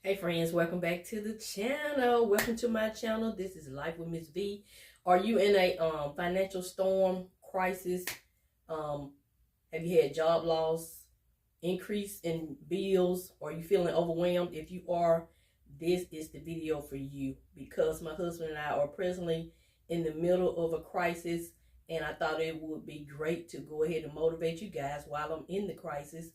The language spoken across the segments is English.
Hey friends, welcome back to the channel. Welcome to my channel. This is Life with Mrs Vee. Are you in a financial storm, crisis? Have you had job loss, increase in bills? Are you feeling overwhelmed? If you are, this is the video for you, because my husband and I are presently in the middle of a crisis, and I thought it would be great to go ahead and motivate you guys while I'm in the crisis.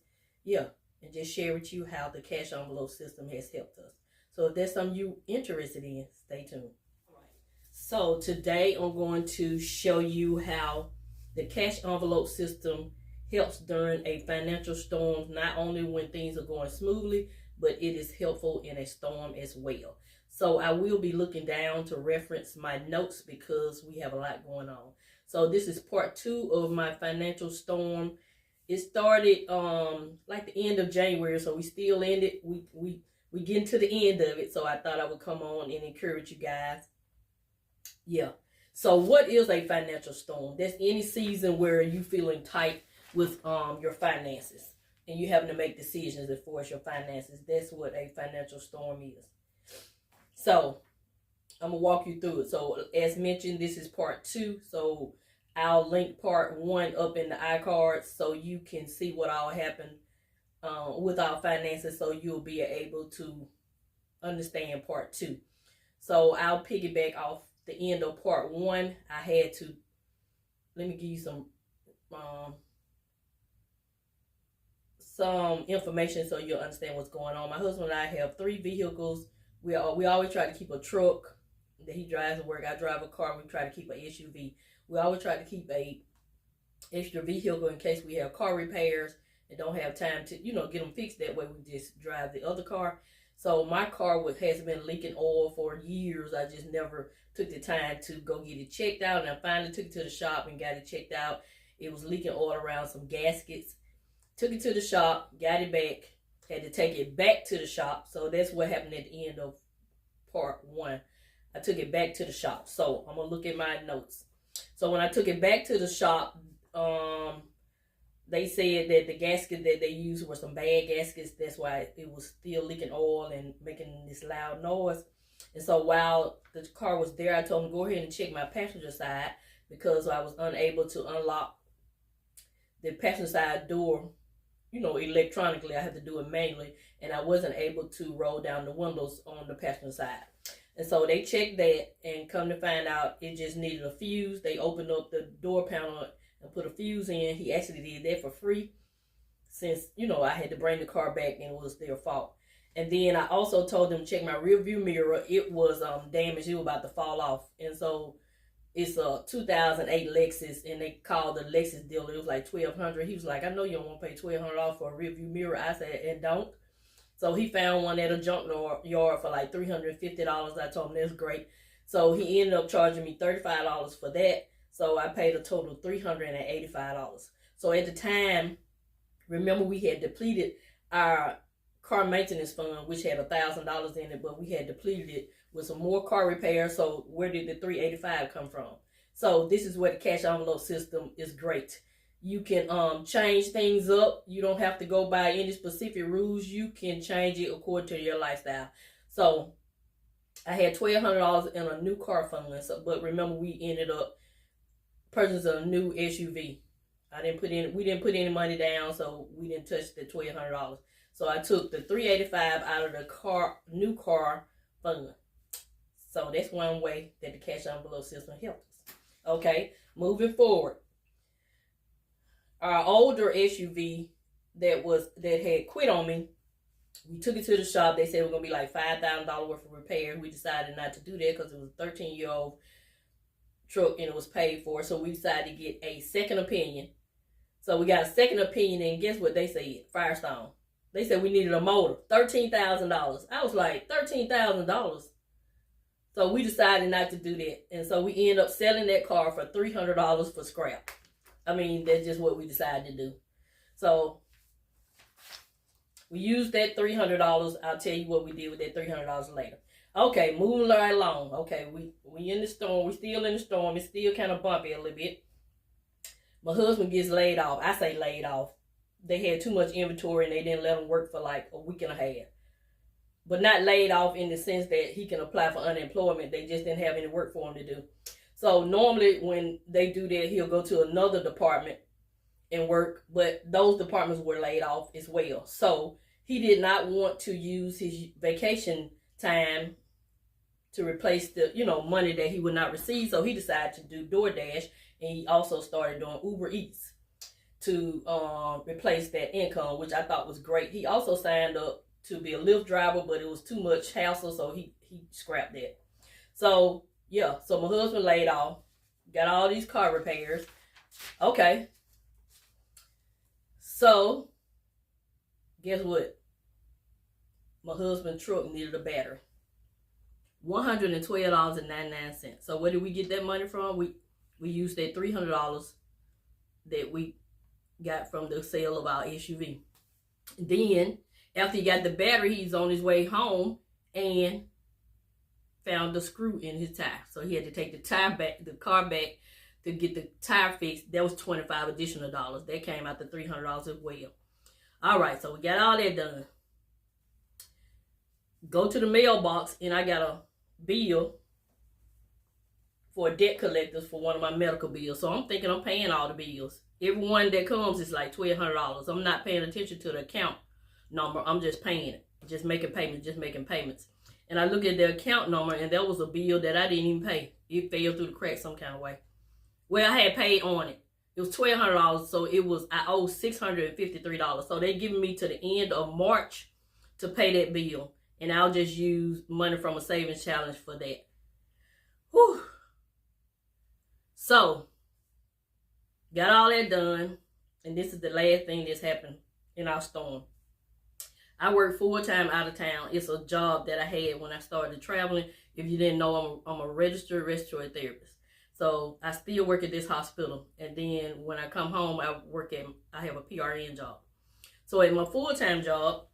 Yeah, and just share with you how the cash envelope system has helped us. So if that's something you're interested in, stay tuned. All right. So today I'm going to show you how the cash envelope system helps during a financial storm, not only when things are going smoothly, but it is helpful in a storm as well. So I will be looking down to reference my notes because we have a lot going on. So this is part 2 of my financial storm. It started like the end of January, so we still ended. We getting to the end of it, so I thought I would come on and encourage you guys. Yeah. So what is a financial storm? That's any season where you feeling tight with your finances and you having to make decisions as far as your finances. That's what a financial storm is. So I'm gonna walk you through it. So as mentioned, this is part 2. So I'll link part 1 up in the iCards so you can see what all happened with our finances, so you'll be able to understand part 2. So I'll piggyback off the end of part 1. I had to, let me give you some information so you'll understand what's going on. My husband and I have 3 vehicles. We always try to keep a truck that he drives to work. I drive a car. We try to keep an SUV. We always try to keep a extra vehicle in case we have car repairs and don't have time to, get them fixed. That way we just drive the other car. So my car has been leaking oil for years. I just never took the time to go get it checked out, and I finally took it to the shop and got it checked out. It was leaking oil around some gaskets. Took it to the shop, got it back, had to take it back to the shop. So that's what happened at the end of part 1. I took it back to the shop. So I'm going to look at my notes. So when I took it back to the shop, they said that the gasket that they used were some bad gaskets. That's why it was still leaking oil and making this loud noise. And so while the car was there, I told them to go ahead and check my passenger side, because I was unable to unlock the passenger side door, electronically. I had to do it manually, and I wasn't able to roll down the windows on the passenger side. And so they checked that, and come to find out it just needed a fuse. They opened up the door panel and put a fuse in. He actually did that for free, since, I had to bring the car back and it was their fault. And then I also told them to check my rear view mirror. It was damaged. It was about to fall off. And so it's a 2008 Lexus, and they called the Lexus dealer. It was like $1,200. He was like, I know you don't want to pay $1,200 for a rear view mirror. I said, and don't. So he found one at a junk yard for like $350. I told him that's great. So he ended up charging me $35 for that. So I paid a total of $385. So at the time, remember, we had depleted our car maintenance fund, which had $1,000 in it, but we had depleted it with some more car repairs. So where did the $385 come from? So this is where the cash envelope system is great. You can change things up. You don't have to go by any specific rules. You can change it according to your lifestyle. So I had $1,200 in a new car fund. So, but remember, we ended up purchasing a new SUV. We didn't put any money down, so we didn't touch the $1,200. So I took the $385 out of the new car fund. So that's one way that the cash envelope system helps us. Okay, moving forward. Our older SUV that had quit on me, we took it to the shop. They said it was going to be like $5,000 worth of repairs. We decided not to do that because it was a 13-year-old truck and it was paid for. So we decided to get a second opinion. So we got a second opinion, and guess what they said? Firestone. They said we needed a motor. $13,000. I was like, $13,000? So we decided not to do that. And so we ended up selling that car for $300 for scrap. I mean, that's just what we decided to do. So we used that $300. I'll tell you what we did with that $300 later. Okay, moving right along. Okay, we in the storm. We still in the storm. It's still kind of bumpy a little bit. My husband gets laid off. I say laid off. They had too much inventory and they didn't let him work for like a week and a half. but not laid off in the sense that he can apply for unemployment. They just didn't have any work for him to do. So normally when they do that, he'll go to another department and work, but those departments were laid off as well. So he did not want to use his vacation time to replace the, money that he would not receive. So he decided to do DoorDash, and he also started doing Uber Eats to replace that income, which I thought was great. He also signed up to be a Lyft driver, but it was too much hassle, so he scrapped that. So yeah, so my husband laid off, got all these car repairs. Okay. So guess what? My husband's truck needed a battery. $112.99. So where did we get that money from? We used that $300 that we got from the sale of our SUV. Then after he got the battery, he's on his way home and found the screw in his tire. So he had to take the car back to get the tire fixed. That was $25 additional dollars. That came out to $300 as well. All right, so we got all that done. Go to the mailbox, and I got a bill for debt collectors for one of my medical bills. So I'm thinking I'm paying all the bills. Every one that comes is like $1,200. I'm not paying attention to the account number. I'm just paying it. Just making payments. And I look at the account number, and there was a bill that I didn't even pay. It fell through the cracks some kind of way. Well, I had paid on it. It was $1,200, so I owe $653. So they're giving me to the end of March to pay that bill. And I'll just use money from a savings challenge for that. Whew. So, got all that done. And this is the last thing that's happened in our storm. I work full-time out of town. It's a job that I had when I started traveling. If you didn't know, I'm a registered respiratory therapist. So, I still work at this hospital. And then when I come home, I have a PRN job. So, at my full-time job,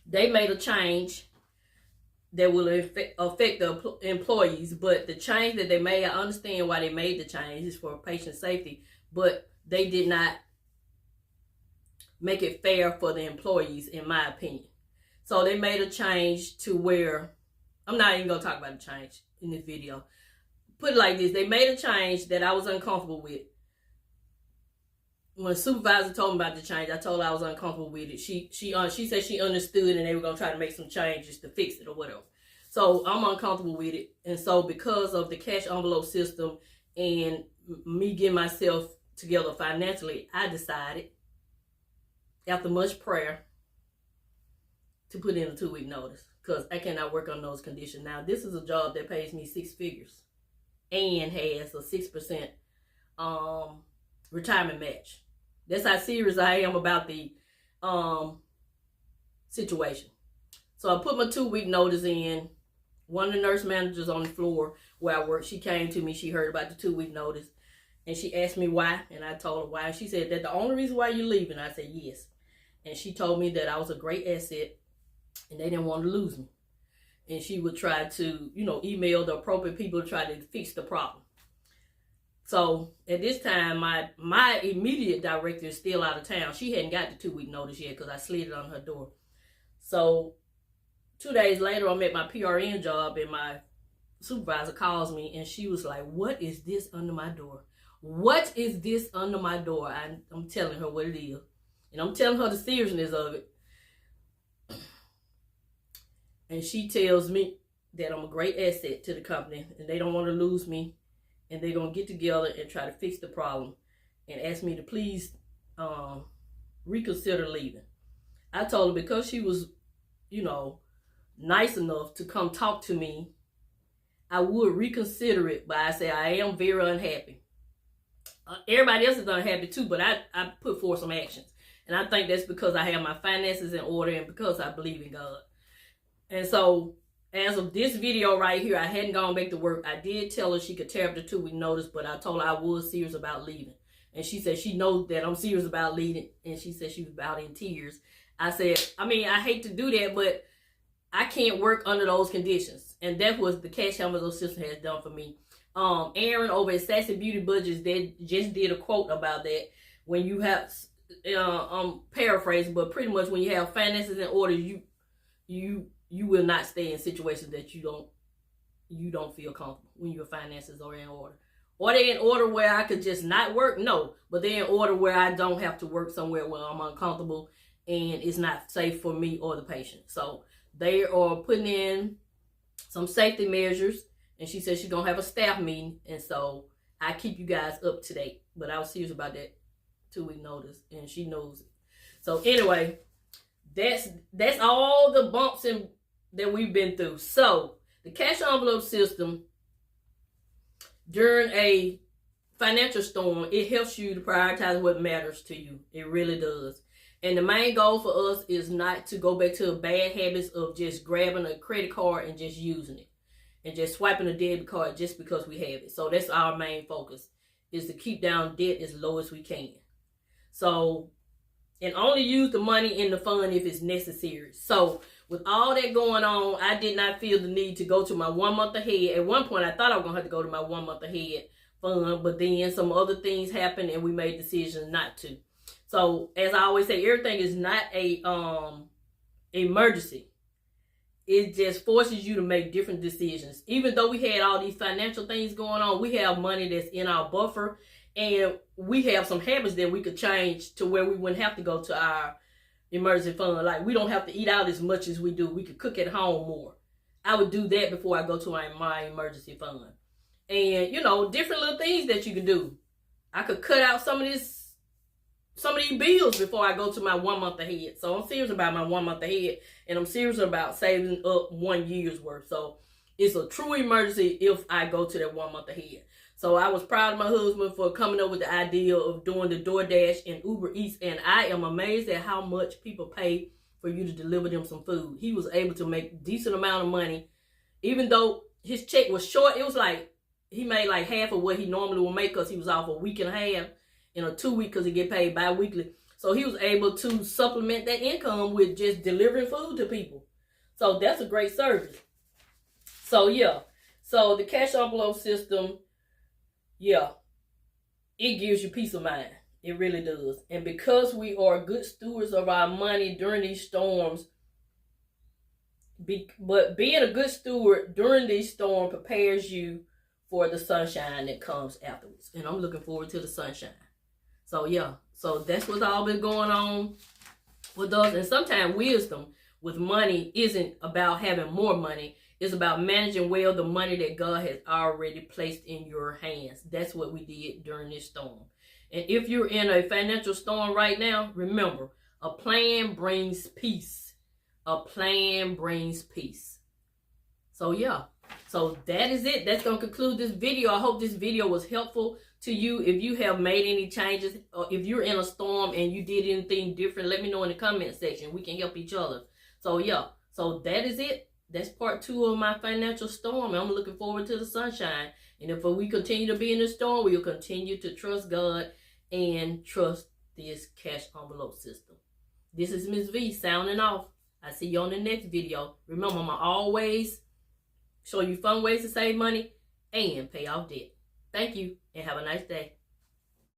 they made a change that will affect the employees, but the change that they made, I understand why they made the change. It's for patient safety, but they did not make it fair for the employees, in my opinion. So they made a change to where, I'm not even going to talk about the change in this video. Put it like this, they made a change that I was uncomfortable with. When the supervisor told me about the change, I told her I was uncomfortable with it. She said she understood, and they were going to try to make some changes to fix it or whatever. So I'm uncomfortable with it. And so because of the cash envelope system and me getting myself together financially, I decided, after much prayer, to put in a 2-week notice. Because I cannot work on those conditions. Now, this is a job that pays me 6 figures and has a 6% retirement match. That's how serious I am about the situation. So I put my 2-week notice in. One of the nurse managers on the floor where I work, she came to me. She heard about the 2-week notice, and she asked me why, and I told her why. And she said, "That the only reason why you're leaving?" I said, "Yes." And she told me that I was a great asset, and they didn't want to lose me. And she would try to, email the appropriate people to try to fix the problem. So at this time, my immediate director is still out of town. She hadn't got the 2-week notice yet because I slid it on her door. So 2 days later, I'm at my PRN job, and my supervisor calls me, and she was like, "What is this under my door? What is this under my door?" I'm telling her what it is. And I'm telling her the seriousness of it. And she tells me that I'm a great asset to the company, and they don't want to lose me. And they're going to get together and try to fix the problem and ask me to please reconsider leaving. I told her because she was, nice enough to come talk to me, I would reconsider it, but I say I am very unhappy. Everybody else is unhappy too, but I put forth some actions. And I think that's because I have my finances in order and because I believe in God. And so, as of this video right here, I hadn't gone back to work. I did tell her she could tear up the 2-week notice, but I told her I was serious about leaving. And she said she knows that I'm serious about leaving, and she said she was about in tears. I said, I hate to do that, but I can't work under those conditions. And that was the cash envelope system has done for me. Aaron over at Sassy Beauty Budgets, they just did a quote about that. When you have, I'm paraphrasing, but pretty much when you have finances in order, you you will not stay in situations that you don't feel comfortable when your finances are in order. Or they're in order where I could just not work? No. But they're in order where I don't have to work somewhere where I'm uncomfortable and it's not safe for me or the patient. So they are putting in some safety measures. And she said she's going to have a staff meeting. And so I keep you guys up to date. But I was serious about that 2-week notice. And she knows it. So anyway, that's all the bumps that we've been through. So the cash envelope system, during a financial storm, it helps you to prioritize what matters to you. It really does. And the main goal for us is not to go back to bad habits of just grabbing a credit card and just using it. And just swiping a debit card just because we have it. So that's our main focus, is to keep down debt as low as we can. So, and only use the money in the fund if it's necessary. So with all that going on, I did not feel the need to go to my 1 month ahead. At one point, I thought I was going to have to go to my 1 month ahead fund, but then some other things happened and we made decisions not to. So as I always say, everything is not a emergency. It just forces you to make different decisions. Even though we had all these financial things going on, we have money that's in our buffer, and we have some habits that we could change to where we wouldn't have to go to our emergency fund. Like, we don't have to eat out as much as we do. We could cook at home more. I would do that before I go to my emergency fund. And, you know, different little things that you can do. I could cut out some of these bills before I go to my 1 month ahead. So I'm serious about my 1 month ahead, and I'm serious about saving up 1 year's worth. So it's a true emergency if I go to that 1 month ahead. So I was proud of my husband for coming up with the idea of doing the DoorDash and Uber Eats, and I am amazed at how much people pay for you to deliver them some food. He was able to make a decent amount of money, even though his check was short. It was like he made like half of what he normally would make because he was off a week and a half in a 2 week because he get paid bi-weekly. So he was able to supplement that income with just delivering food to people. So that's a great service. So yeah, so the cash envelope system, yeah, it gives you peace of mind. It really does. And because we are good stewards of our money during these storms, but being a good steward during these storms prepares you for the sunshine that comes afterwards. And I'm looking forward to the sunshine. So yeah, so that's what's all been going on with us. And sometimes wisdom with money isn't about having more money. It's about managing well the money that God has already placed in your hands. That's what we did during this storm. And if you're in a financial storm right now, remember, a plan brings peace. A plan brings peace. So yeah, so that is it. That's going to conclude this video. I hope this video was helpful to you. If you have made any changes, or if you're in a storm and you did anything different, let me know in the comment section. We can help each other. So yeah, so that is it. That's part 2 of my financial storm. I'm looking forward to the sunshine. And if we continue to be in the storm, we'll continue to trust God and trust this cash envelope system. This is Mrs Vee signing off. I'll see you on the next video. Remember, I'm always show you fun ways to save money and pay off debt. Thank you, and have a nice day.